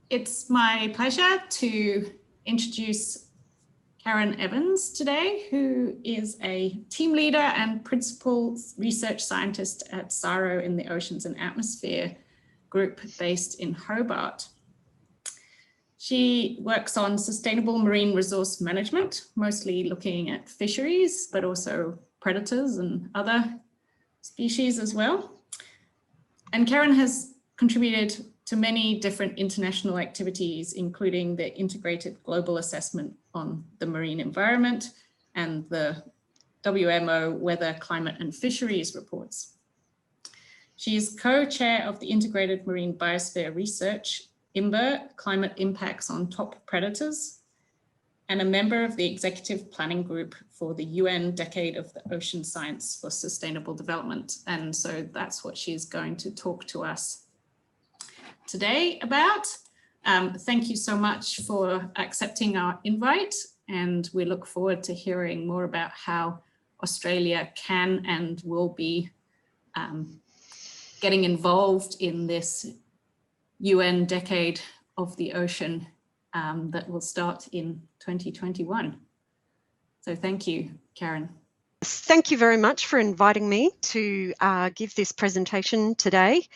It's my pleasure to introduce Karen Evans today, who is a team leader and principal research scientist at CSIRO in the Oceans and Atmosphere group based in Hobart. She works on sustainable marine resource management, mostly looking at fisheries, but also predators and other species as well. And Karen has contributed to many different international activities, including the Integrated Global Assessment on the Marine Environment and the WMO Weather, Climate and Fisheries reports. She is co-chair of the Integrated Marine Biosphere Research, IMBER, Climate Impacts on Top Predators, and a member of the Executive Planning Group for the UN Decade of the Ocean Science for Sustainable Development. And so that's what she's going to talk to us today about. Thank you so much for accepting our invite, and we look forward to hearing more about how Australia can and will be getting involved in this UN Decade of the Ocean that will start in 2021. So thank you, Karen. Thank you very much for inviting me to give this presentation today.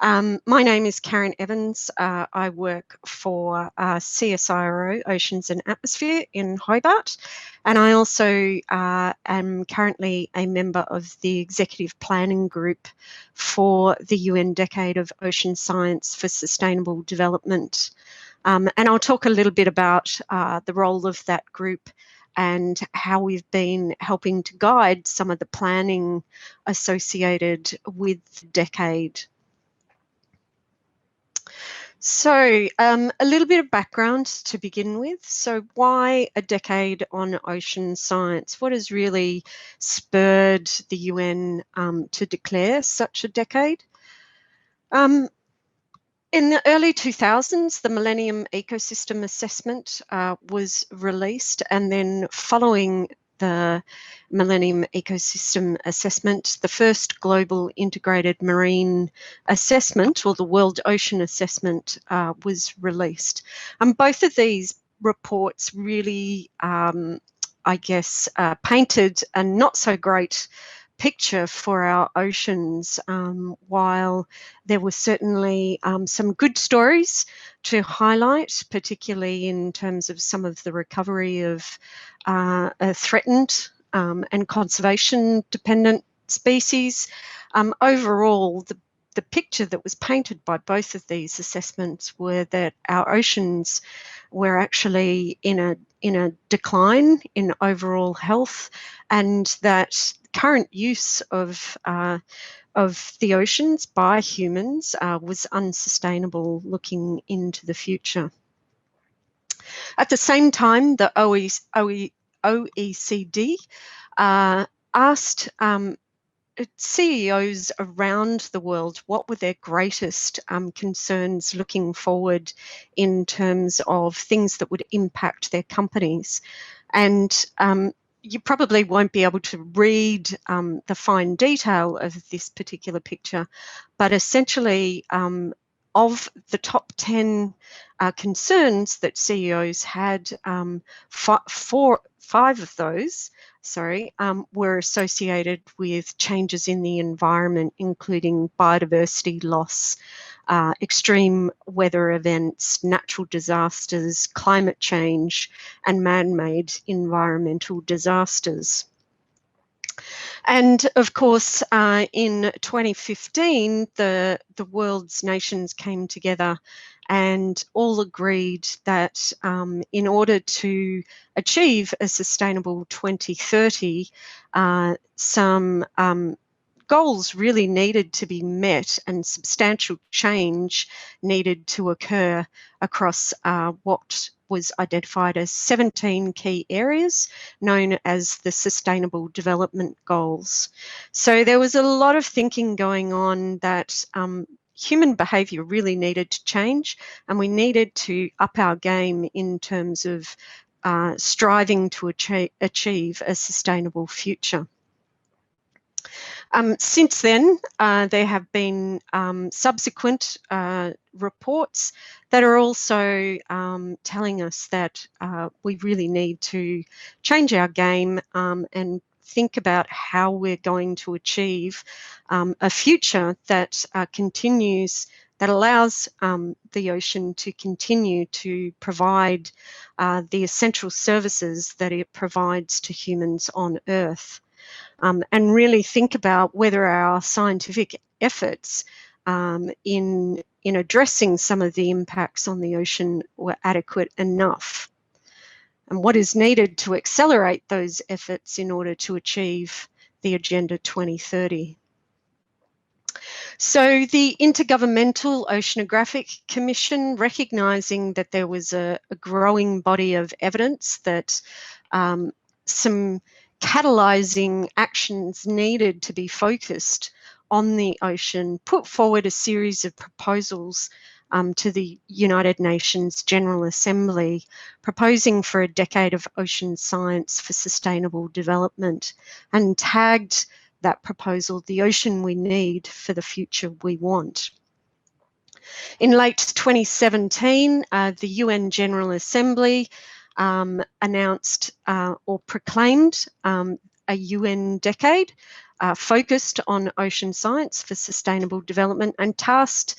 My name is Karen Evans. I work for CSIRO, Oceans and Atmosphere in Hobart, and I also am currently a member of the Executive Planning Group for the UN Decade of Ocean Science for Sustainable Development. And I'll talk a little bit about the role of that group and how we've been helping to guide some of the planning associated with the decade. So a little bit of background to begin with. So why a decade on ocean science? What has really spurred the UN to declare such a decade? In the early 2000s, the Millennium Ecosystem Assessment was released, and then following the Millennium Ecosystem Assessment, the first global integrated marine assessment, or the World Ocean Assessment, was released. And both of these reports really, I guess, painted a not so great picture for our oceans, while there were certainly some good stories to highlight, particularly in terms of some of the recovery of threatened and conservation dependent species. Overall, the picture that was painted by both of these assessments were that our oceans were actually in a decline in overall health, and that current use of the oceans by humans was unsustainable looking into the future. At the same time, the OECD asked CEOs around the world what were their greatest concerns looking forward in terms of things that would impact their companies. And you probably won't be able to read the fine detail of this particular picture, but essentially of the top 10 concerns that CEOs had, five of those, were associated with changes in the environment, including biodiversity loss, extreme weather events, natural disasters, climate change, and man-made environmental disasters. And of course, in 2015, the world's nations came together and all agreed that in order to achieve a sustainable 2030, some goals really needed to be met and substantial change needed to occur across what was identified as 17 key areas known as the Sustainable Development Goals. So there was a lot of thinking going on that human behaviour really needed to change, and we needed to up our game in terms of striving to achieve a sustainable future. Since then, there have been subsequent reports that are also telling us that we really need to change our game and think about how we're going to achieve a future that continues, that allows the ocean to continue to provide the essential services that it provides to humans on Earth. And really think about whether our scientific efforts in addressing some of the impacts on the ocean were adequate enough, and what is needed to accelerate those efforts in order to achieve the Agenda 2030. So the Intergovernmental Oceanographic Commission, recognising that there was a growing body of evidence that some catalysing actions needed to be focused on the ocean, put forward a series of proposals to the United Nations General Assembly, proposing for a decade of ocean science for sustainable development, and tagged that proposal, "The Ocean We Need for the Future We Want." In late 2017, the UN General Assembly announced or proclaimed a UN decade focused on ocean science for sustainable development, and tasked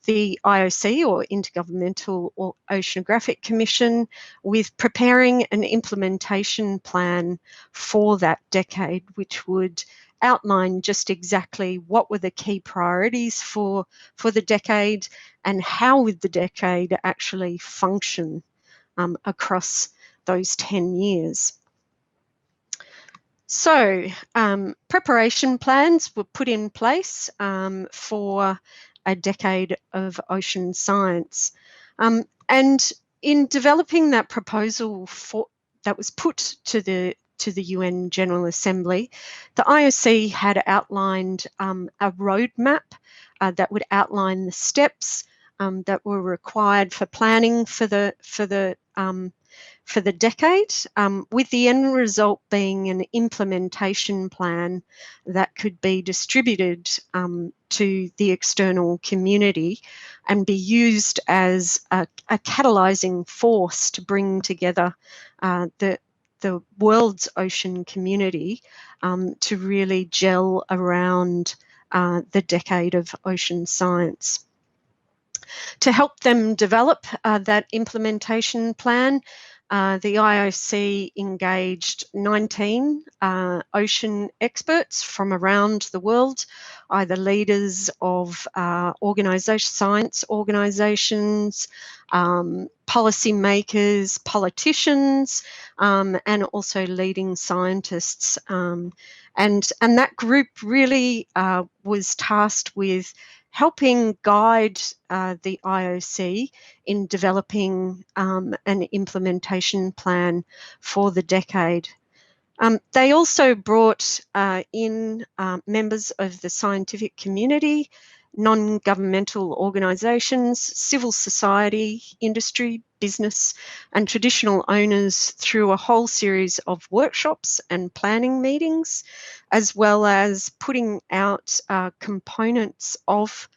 the IOC, or Intergovernmental Oceanographic Commission, with preparing an implementation plan for that decade, which would outline just exactly what were the key priorities for the decade, and how would the decade actually function across those 10 years. So preparation plans were put in place for a decade of ocean science. And in developing that proposal that was put to the UN General Assembly, the IOC had outlined a roadmap that would outline the steps that were required for planning for the decade, with the end result being an implementation plan that could be distributed to the external community and be used as a catalysing force to bring together the world's ocean community to really gel around the decade of ocean science. To help them develop that implementation plan, the IOC engaged 19 ocean experts from around the world, either leaders of science organisations, policymakers, politicians, and also leading scientists. And that group really was tasked with helping guide the IOC in developing an implementation plan for the decade. They also brought in members of the scientific community, non-governmental organisations, civil society, industry, business, and traditional owners through a whole series of workshops and planning meetings, as well as putting out components of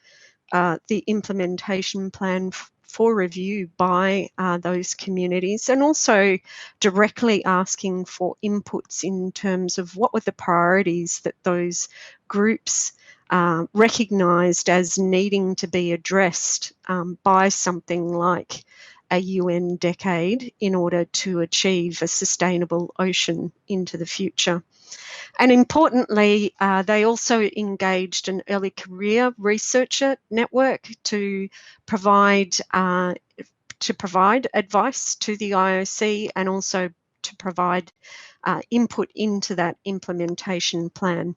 the implementation plan for review by those communities, and also directly asking for inputs in terms of what were the priorities that those groups recognised as needing to be addressed by something like a UN decade in order to achieve a sustainable ocean into the future. And importantly, they also engaged an early career researcher network to provide advice to the IOC, and also to provide input into that implementation plan,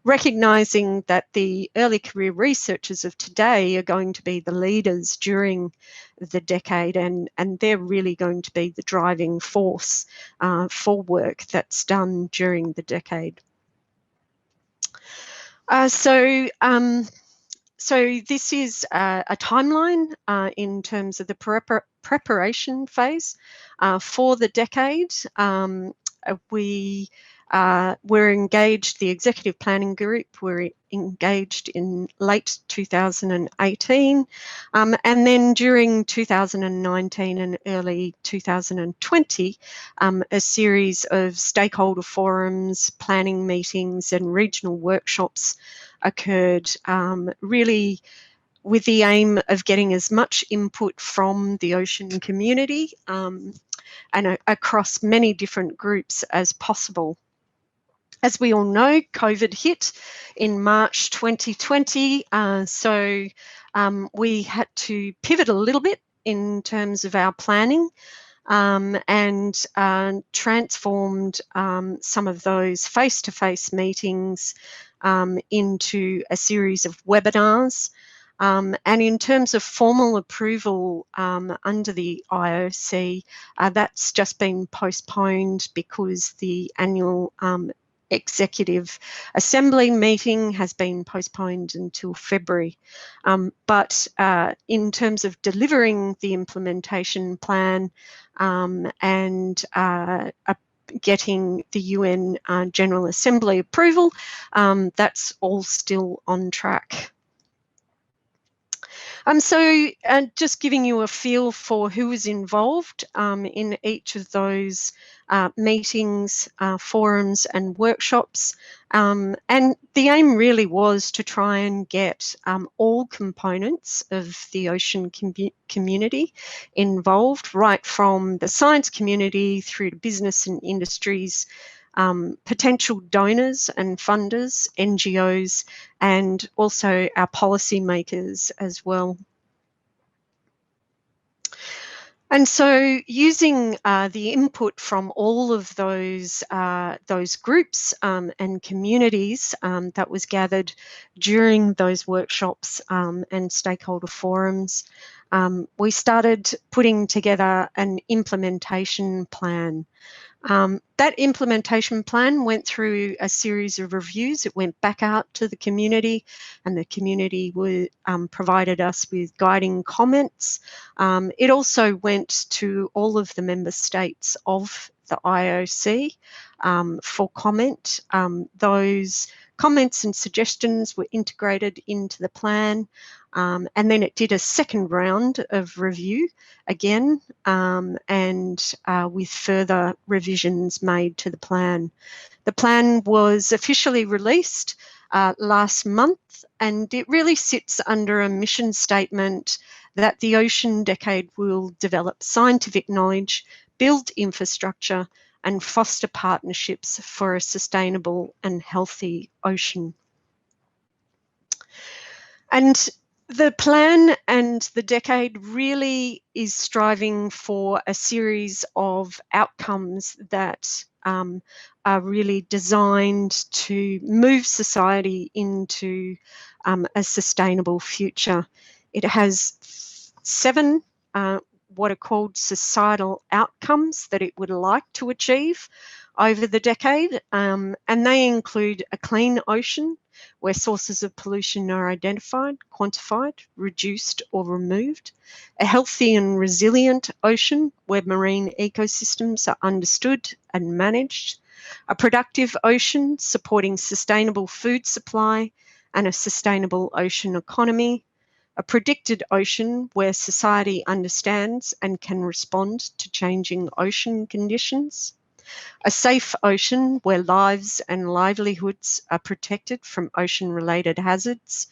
recognising that the early career researchers of today are going to be the leaders during the decade, and they're really going to be the driving force for work that's done during the decade. So this is a timeline in terms of the preparation phase for the decade. We We're engaged, the executive planning group, we're engaged in late 2018, and then during 2019 and early 2020, a series of stakeholder forums, planning meetings and regional workshops occurred, really with the aim of getting as much input from the ocean community and across many different groups as possible. As we all know, COVID hit in March 2020, so we had to pivot a little bit in terms of our planning and transformed some of those face-to-face meetings into a series of webinars. And in terms of formal approval under the IOC, that's just been postponed because the annual Executive Assembly meeting has been postponed until February. But in terms of delivering the implementation plan and getting the UN General Assembly approval, that's all still on track. So just giving you a feel for who was involved in each of those meetings, forums and workshops. And the aim really was to try and get all components of the ocean community involved, right from the science community through to business and industries, potential donors and funders, NGOs, and also our policymakers as well. And so using the input from all of those groups and communities that was gathered during those workshops and stakeholder forums, we started putting together an implementation plan. That implementation plan went through a series of reviews. It went back out to the community, and the community provided us with guiding comments. It also went to all of the member states of the IOC for comment. Those comments and suggestions were integrated into the plan, and then it did a second round of review again, and with further revisions made to the plan. The plan was officially released last month, and it really sits under a mission statement that the Ocean Decade will develop scientific knowledge, build infrastructure, and foster partnerships for a sustainable and healthy ocean. And the plan and the decade really is striving for a series of outcomes that are really designed to move society into a sustainable future. It has 7 what are called societal outcomes that it would like to achieve over the decade, and they include a clean ocean, where sources of pollution are identified, quantified, reduced or removed, a healthy and resilient ocean where marine ecosystems are understood and managed, a productive ocean supporting sustainable food supply and a sustainable ocean economy, a predicted ocean where society understands and can respond to changing ocean conditions, a safe ocean where lives and livelihoods are protected from ocean-related hazards,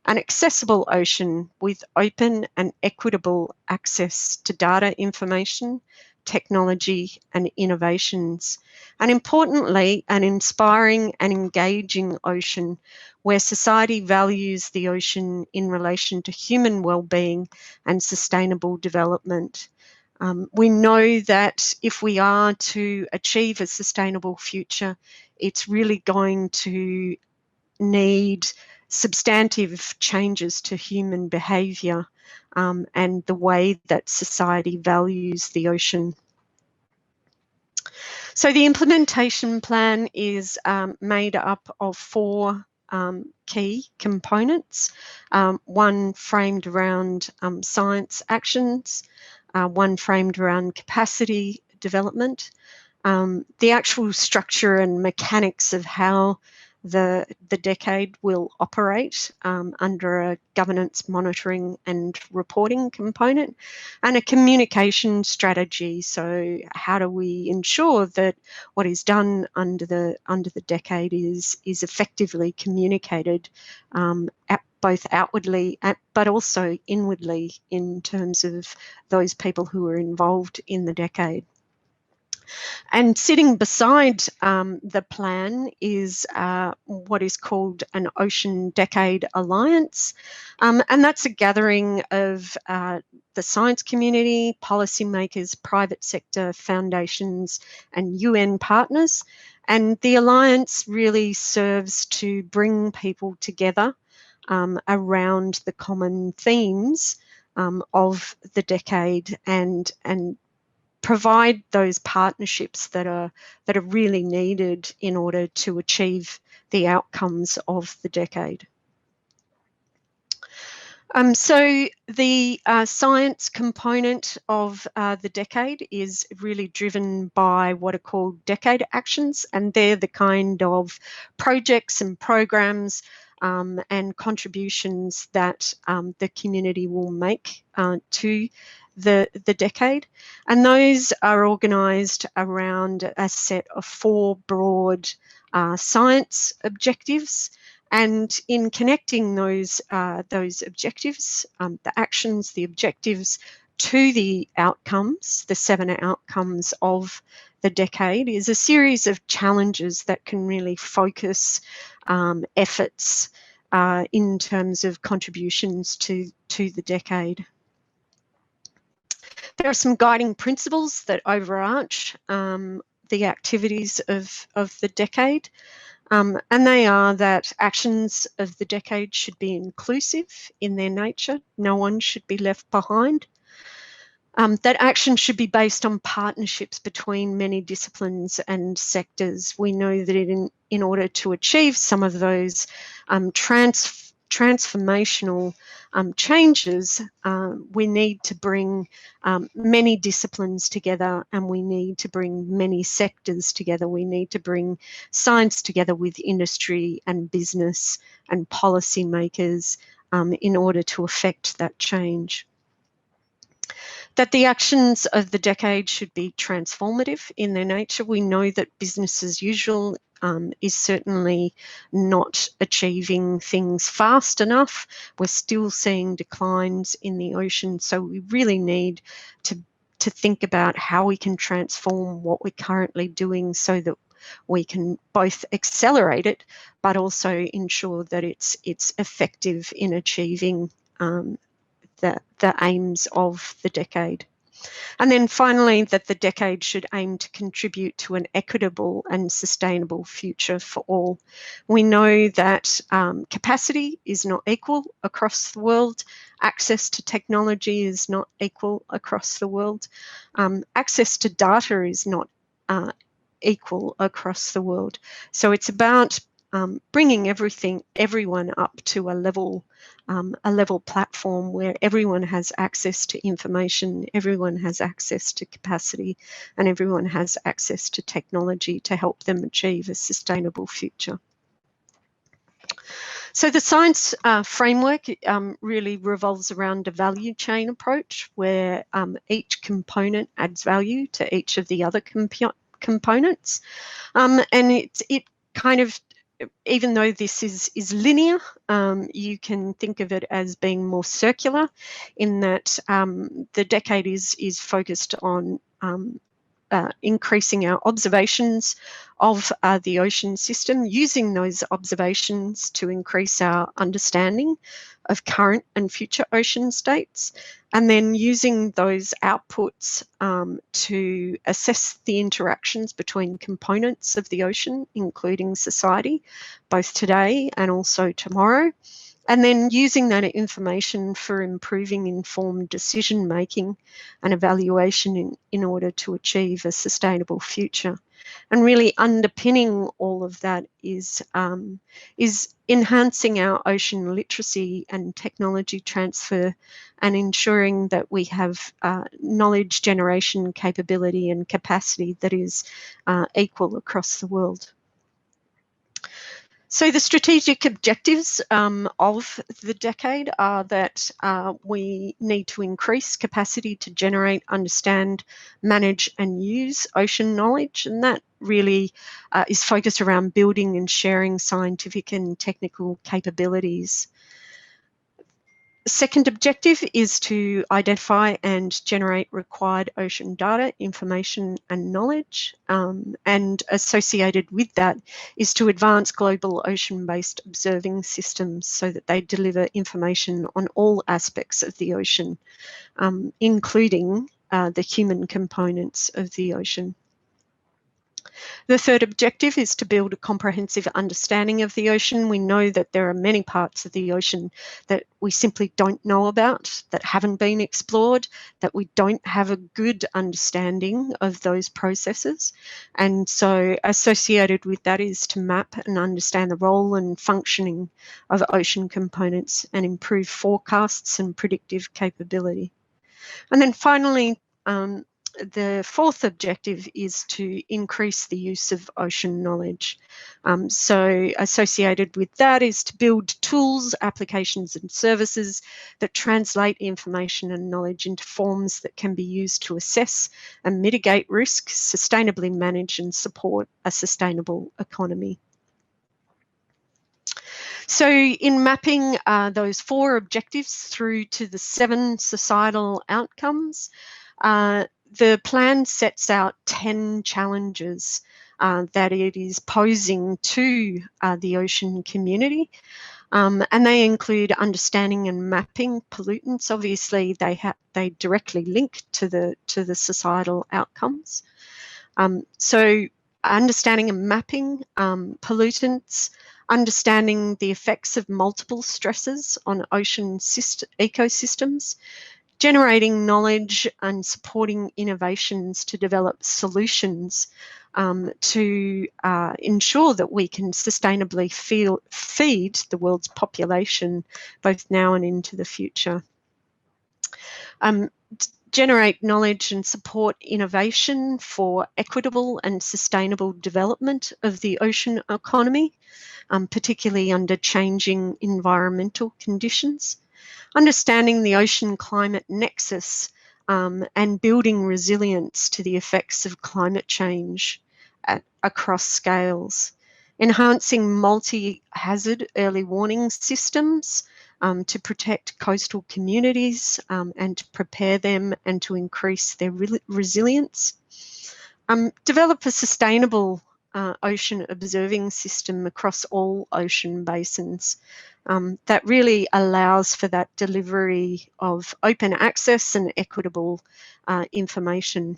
an accessible ocean with open and equitable access to data information, technology and innovations, and importantly, an inspiring and engaging ocean where society values the ocean in relation to human well-being and sustainable development. We know that if we are to achieve a sustainable future, it's really going to need substantive changes to human behaviour and the way that society values the ocean. So the implementation plan is made up of 4 key components, one framed around science actions, one framed around capacity development, The actual structure and mechanics of how the decade will operate under a governance, monitoring and reporting component, and a communication strategy. So how do we ensure that what is done under the decade is effectively communicated both outwardly but also inwardly in terms of those people who are involved in the decade. And sitting beside the plan is what is called an Ocean Decade Alliance. And that's a gathering of the science community, policymakers, private sector, foundations, and UN partners. And the Alliance really serves to bring people together around the common themes of the decade and provide those partnerships that are really needed in order to achieve the outcomes of the decade. So the science component of the decade is really driven by what are called decade actions, and they're the kind of projects and programs and contributions that the community will make to the decade. And those are organised around a set of 4 broad science objectives. And in connecting those objectives, the actions, the objectives to the outcomes, the 7 outcomes of the decade, is a series of challenges that can really focus efforts in terms of contributions to the decade. There are some guiding principles that overarch the activities of the decade. And they are that actions of the decade should be inclusive in their nature. No one should be left behind. That action should be based on partnerships between many disciplines and sectors. We know that in order to achieve some of those transformational changes, we need to bring many disciplines together, and we need to bring many sectors together. We need to bring science together with industry and business and policymakers in order to affect that change. That the actions of the decade should be transformative in their nature. We know that business as usual is certainly not achieving things fast enough. We're still seeing declines in the ocean, so we really need to think about how we can transform what we're currently doing so that we can both accelerate it, but also ensure that it's effective in achieving the aims of the decade. And then finally, that the decade should aim to contribute to an equitable and sustainable future for all. We know that capacity is not equal across the world. Access to technology is not equal across the world. Access to data is not equal across the world. So it's about bringing everyone up to a level platform where everyone has access to information, everyone has access to capacity, and everyone has access to technology to help them achieve a sustainable future. So the science framework really revolves around a value chain approach where each component adds value to each of the other components, and it kind of, even though this is linear, you can think of it as being more circular in that the decade is focused on increasing our observations of the ocean system, using those observations to increase our understanding of current and future ocean states, and then using those outputs to assess the interactions between components of the ocean, including society, both today and also tomorrow, and then using that information for improving informed decision making and evaluation in order to achieve a sustainable future. And really underpinning all of that is enhancing our ocean literacy and technology transfer, and ensuring that we have knowledge generation capability and capacity that is equal across the world. So the strategic objectives of the decade are that we need to increase capacity to generate, understand, manage and use ocean knowledge, and that really is focused around building and sharing scientific and technical capabilities. Second objective is to identify and generate required ocean data, information and knowledge, and associated with that is to advance global ocean-based observing systems so that they deliver information on all aspects of the ocean, including the human components of the ocean. The third objective is to build a comprehensive understanding of the ocean. We know that there are many parts of the ocean that we simply don't know about, that haven't been explored, that we don't have a good understanding of those processes. And so associated with that is to map and understand the role and functioning of ocean components and improve forecasts and predictive capability. And then finally, the fourth objective is to increase the use of ocean knowledge. So associated with that is to build tools, applications and services that translate information and knowledge into forms that can be used to assess and mitigate risk, sustainably manage and support a sustainable economy. So in mapping those four objectives through to the 7 societal outcomes, the plan sets out 10 challenges that it is posing to the ocean community. And they include understanding and mapping pollutants. Obviously, they directly link to the societal outcomes. So understanding and mapping pollutants, understanding the effects of multiple stresses on ocean ecosystems, generating knowledge and supporting innovations to develop solutions to ensure that we can sustainably feed the world's population both now and into the future. Generate knowledge and support innovation for equitable and sustainable development of the ocean economy, particularly under changing environmental conditions. Understanding the ocean climate nexus and building resilience to the effects of climate change across scales. Enhancing multi-hazard early warning systems to protect coastal communities and to prepare them and to increase their resilience. Develop a sustainable ocean observing system across all ocean basins that really allows for that delivery of open access and equitable information.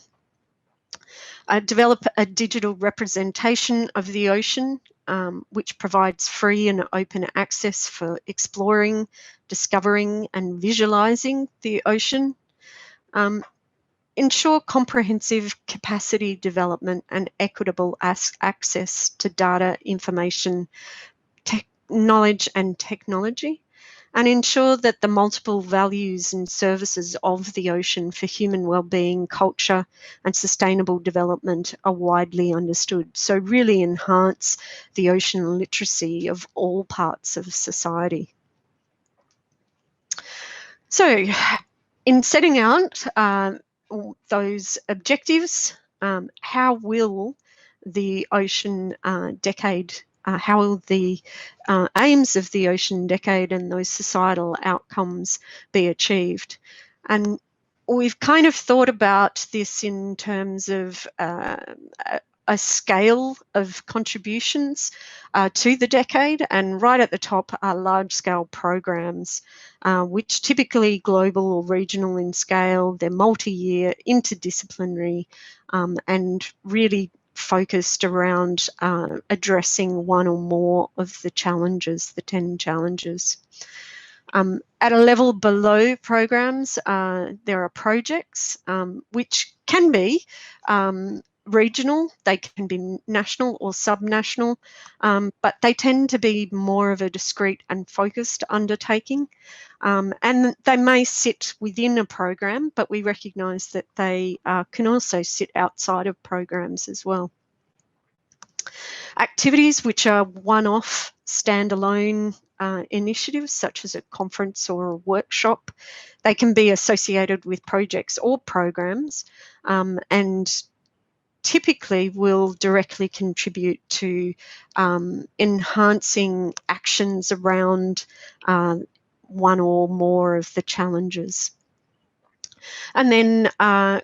Develop a digital representation of the ocean which provides free and open access for exploring, discovering and visualising the ocean. Ensure comprehensive capacity development and equitable access to data, information, knowledge and technology, and ensure that the multiple values and services of the ocean for human well-being, culture and sustainable development are widely understood. So really enhance the ocean literacy of all parts of society. So in setting out those objectives, how will the ocean decade, how will the aims of the ocean decade and those societal outcomes be achieved? And we've kind of thought about this in terms of a scale of contributions to the decade, and right at the top are large-scale programs, which typically global or regional in scale. They're multi-year, interdisciplinary, and really focused around addressing one or more of the challenges, the 10 challenges. At a level below programs, there are projects which can be regional, they can be national or subnational, but they tend to be more of a discrete and focused undertaking. And they may sit within a program, but we recognise that they can also sit outside of programs as well. Activities which are one-off, standalone initiatives, such as a conference or a workshop, they can be associated with projects or programs, and typically will directly contribute to enhancing actions around one or more of the challenges. And then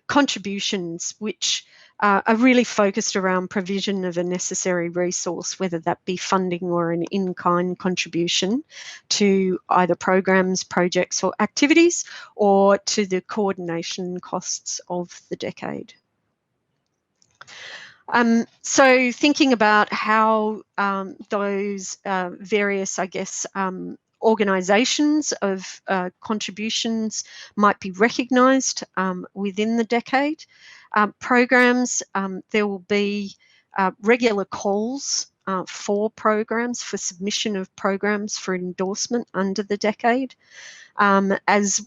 contributions, which are really focused around provision of a necessary resource, whether that be funding or an in-kind contribution to either programs, projects or activities, or to the coordination costs of the decade. So thinking about how those various, I guess, organisations of contributions might be recognised within the decade. Programs, there will be regular calls for programs, for submission of programs for endorsement under the decade, as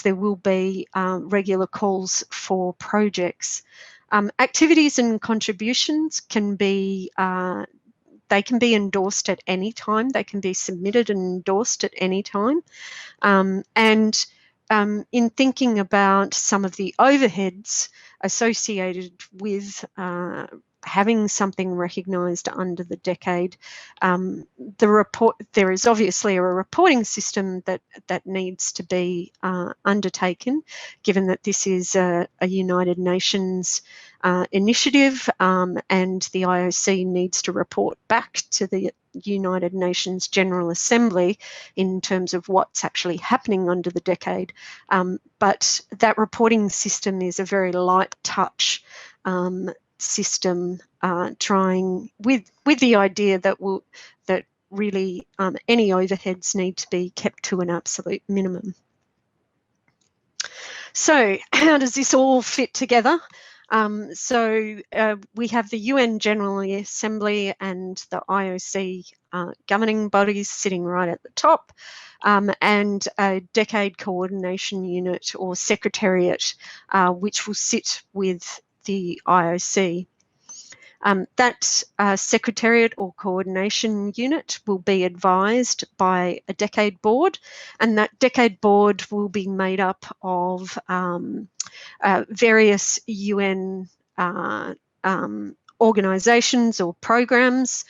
there will be regular calls for projects. Activities and contributions can be they can be endorsed at any time. They can be submitted and endorsed at any time. And in thinking about some of the overheads associated with having something recognised under the decade, there is obviously a reporting system that needs to be undertaken, given that this is a United Nations initiative, and the IOC needs to report back to the United Nations General Assembly in terms of what's actually happening under the decade. But that reporting system is a very light touch system, trying with the idea that really any overheads need to be kept to an absolute minimum. So how does this all fit together? So we have the UN General Assembly and the IOC governing bodies sitting right at the top, and a decade coordination unit or secretariat, which will sit with the IOC. That secretariat or coordination unit will be advised by a decade board, and that decade board will be made up of various UN organisations or programs,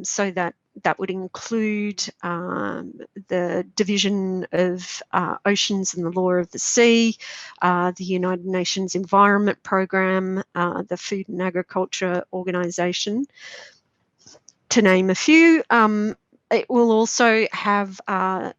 so that would include the Division of Oceans and the Law of the Sea, the United Nations Environment Programme, the Food and Agriculture Organisation, to name a few. It will also have a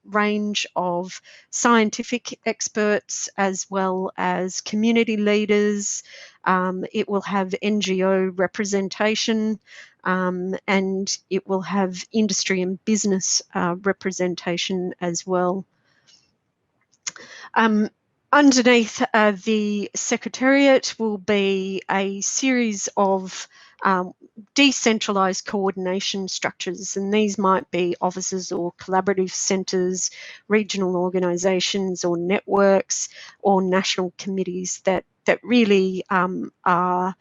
range of scientific experts as well as community leaders. It will have NGO representation, and it will have industry and business representation as well. Underneath the Secretariat will be a series of decentralised coordination structures, and these might be offices or collaborative centres, regional organisations or networks, or national committees that really are.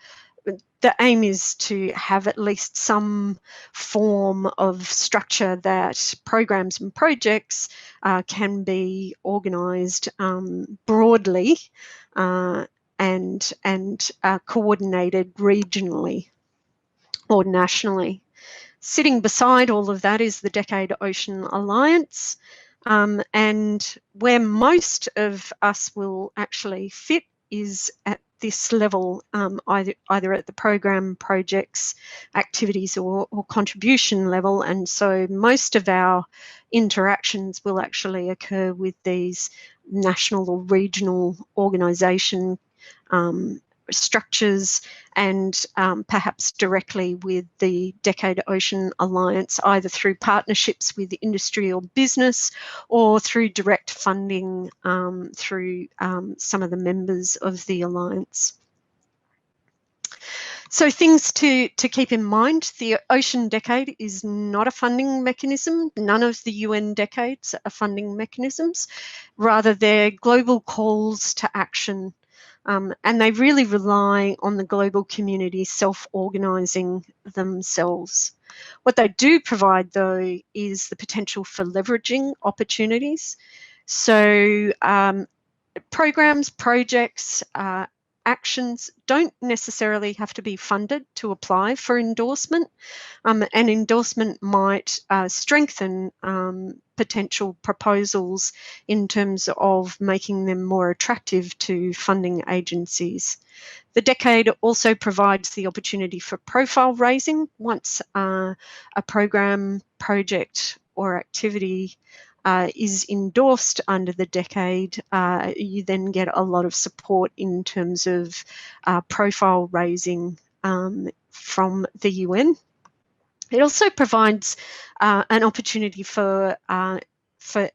The aim is to have at least some form of structure that programs and projects can be organised broadly and coordinated regionally or nationally. Sitting beside all of that is the Decade Ocean Alliance, and where most of us will actually fit is at this level, either at the program, projects, activities or contribution level, and so most of our interactions will actually occur with these national or regional organisation structures and perhaps directly with the Decade Ocean Alliance, either through partnerships with industry or business, or through direct funding through some of the members of the Alliance. So things to keep in mind: the Ocean Decade is not a funding mechanism. None of the UN decades are funding mechanisms. Rather, they're global calls to action, and they really rely on the global community self-organising themselves. What they do provide, though, is the potential for leveraging opportunities. So programs, projects, actions don't necessarily have to be funded to apply for endorsement. An endorsement might strengthen potential proposals in terms of making them more attractive to funding agencies. The Decade also provides the opportunity for profile raising. Once a program, project or activity is endorsed under the Decade, you then get a lot of support in terms of profile raising from the UN. It also provides an opportunity for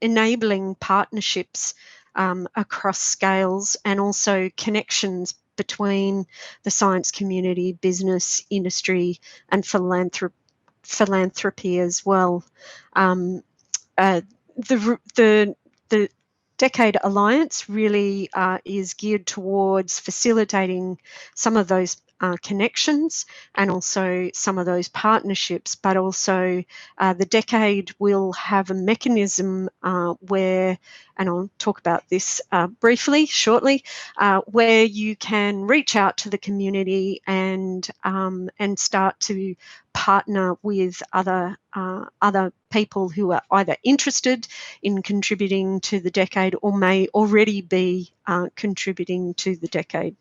enabling partnerships across scales, and also connections between the science community, business, industry, and philanthropy as well. The Decade Alliance really is geared towards facilitating some of those connections and also some of those partnerships, but also the Decade will have a mechanism where, and I'll talk about this briefly shortly, where you can reach out to the community and start to partner with other people who are either interested in contributing to the Decade or may already be contributing to the Decade.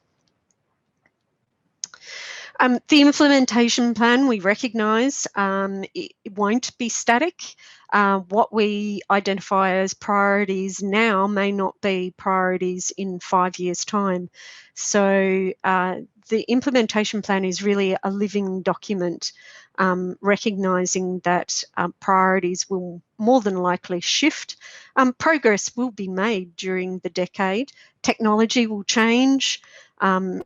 The implementation plan, we recognise it won't be static. What we identify as priorities now may not be priorities in 5 years' time. So the implementation plan is really a living document, recognising that priorities will more than likely shift. Progress will be made during the Decade. Technology will change.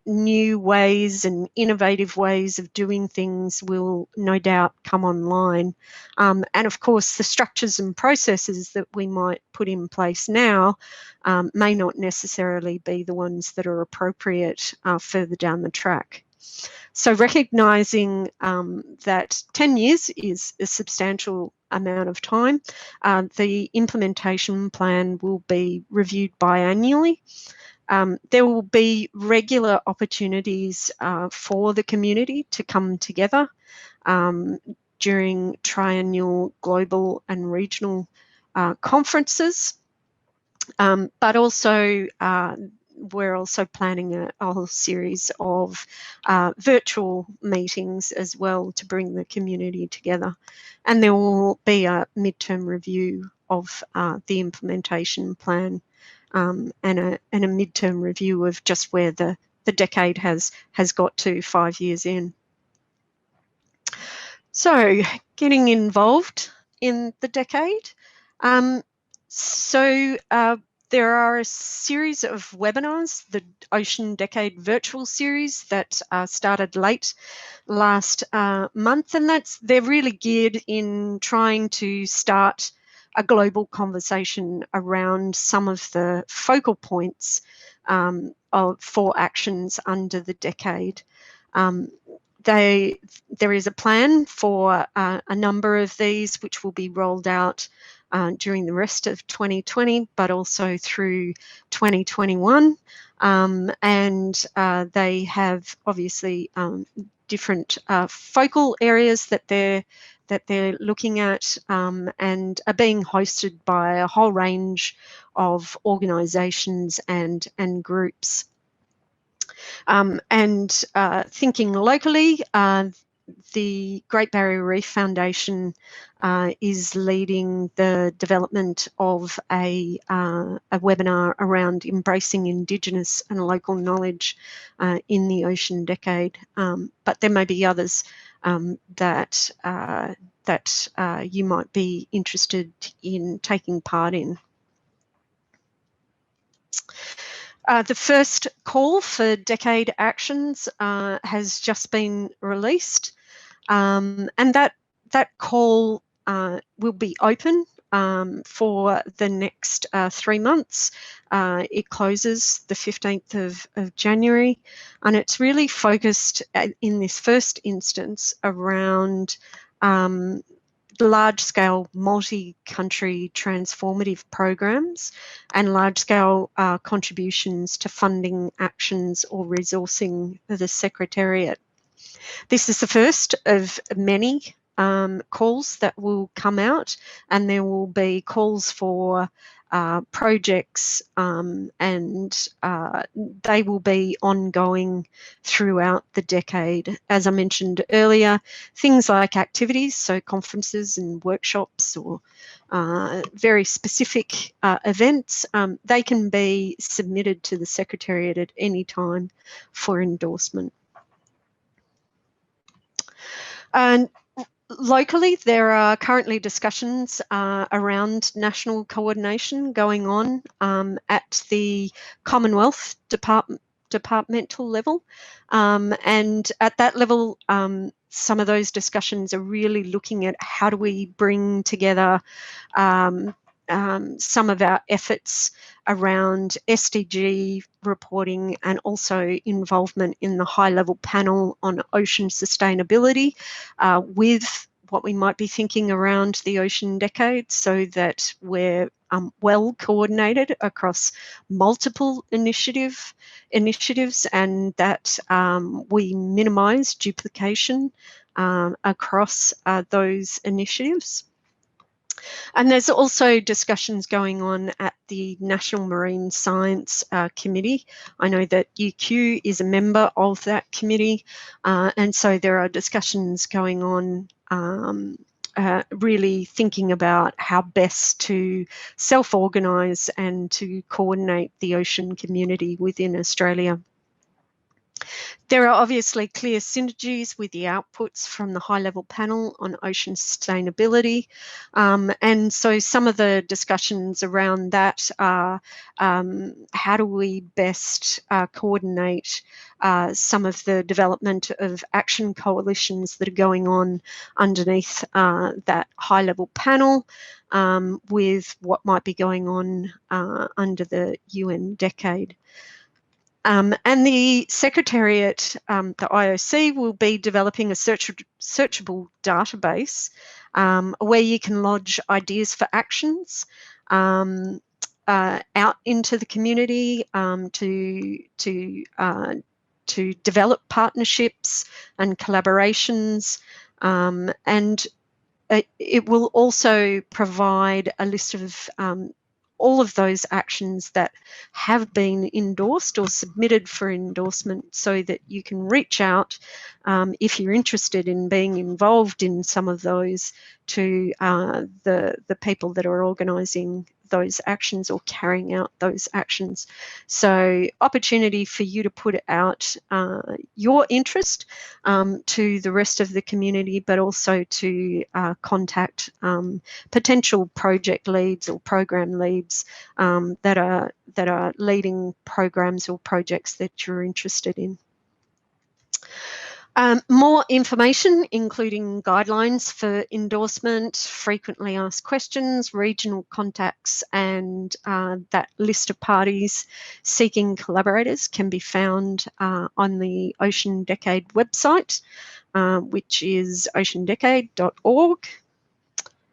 New ways and innovative ways of doing things will no doubt come online. And of course, the structures and processes that we might put in place now may not necessarily be the ones that are appropriate further down the track. So recognising that 10 years is a substantial amount of time, the implementation plan will be reviewed biannually. There will be regular opportunities for the community to come together during triennial global and regional conferences, but also we're also planning a whole series of virtual meetings as well to bring the community together. And there will be a midterm review of the implementation plan and a midterm review of just where the Decade has got to 5 years in. So getting involved in the Decade. There are a series of webinars, the Ocean Decade virtual series that started late last month, and they're really geared in trying to start a global conversation around some of the focal points for actions under the Decade. There is a plan for a number of these which will be rolled out during the rest of 2020, but also through 2021. And they have obviously different focal areas that they're looking at, and are being hosted by a whole range of organisations and groups. Thinking locally, the Great Barrier Reef Foundation is leading the development of a webinar around embracing Indigenous and local knowledge in the Ocean Decade. But there may be others that you might be interested in taking part in. The first call for Decade Actions has just been released, and that call will be open for the next 3 months. It closes the 15th of January, and it's really focused in this first instance around large-scale multi-country transformative programs and large-scale contributions to funding actions or resourcing the Secretariat. This is the first of many calls that will come out, and there will be calls for projects and they will be ongoing throughout the decade. As I mentioned earlier, things like activities, so conferences and workshops or very specific events, they can be submitted to the Secretariat at any time for endorsement. And locally, there are currently discussions around national coordination going on at the Commonwealth departmental level. And at that level, some of those discussions are really looking at how do we bring together some of our efforts around SDG reporting and also involvement in the high-level panel on ocean sustainability with what we might be thinking around the Ocean Decade, so that we're well coordinated across multiple initiatives and that we minimise duplication across those initiatives. And there's also discussions going on at the National Marine Science Committee. I know that UQ is a member of that committee, and so there are discussions going on really thinking about how best to self-organise and to coordinate the ocean community within Australia. There are obviously clear synergies with the outputs from the high-level panel on ocean sustainability. And so some of the discussions around that are how do we best coordinate some of the development of action coalitions that are going on underneath that high-level panel with what might be going on under the UN Decade. And the Secretariat, the IOC, will be developing a searchable database where you can lodge ideas for actions out into the community to develop partnerships and collaborations, and it will also provide a list of all of those actions that have been endorsed or submitted for endorsement, so that you can reach out if you're interested in being involved in some of those to the people that are organising those actions or carrying out those actions. So opportunity for you to put out your interest to the rest of the community, but also to contact potential project leads or program leads that are leading programs or projects that you're interested in. More information, including guidelines for endorsement, frequently asked questions, regional contacts, and that list of parties seeking collaborators can be found on the Ocean Decade website, which is oceandecade.org.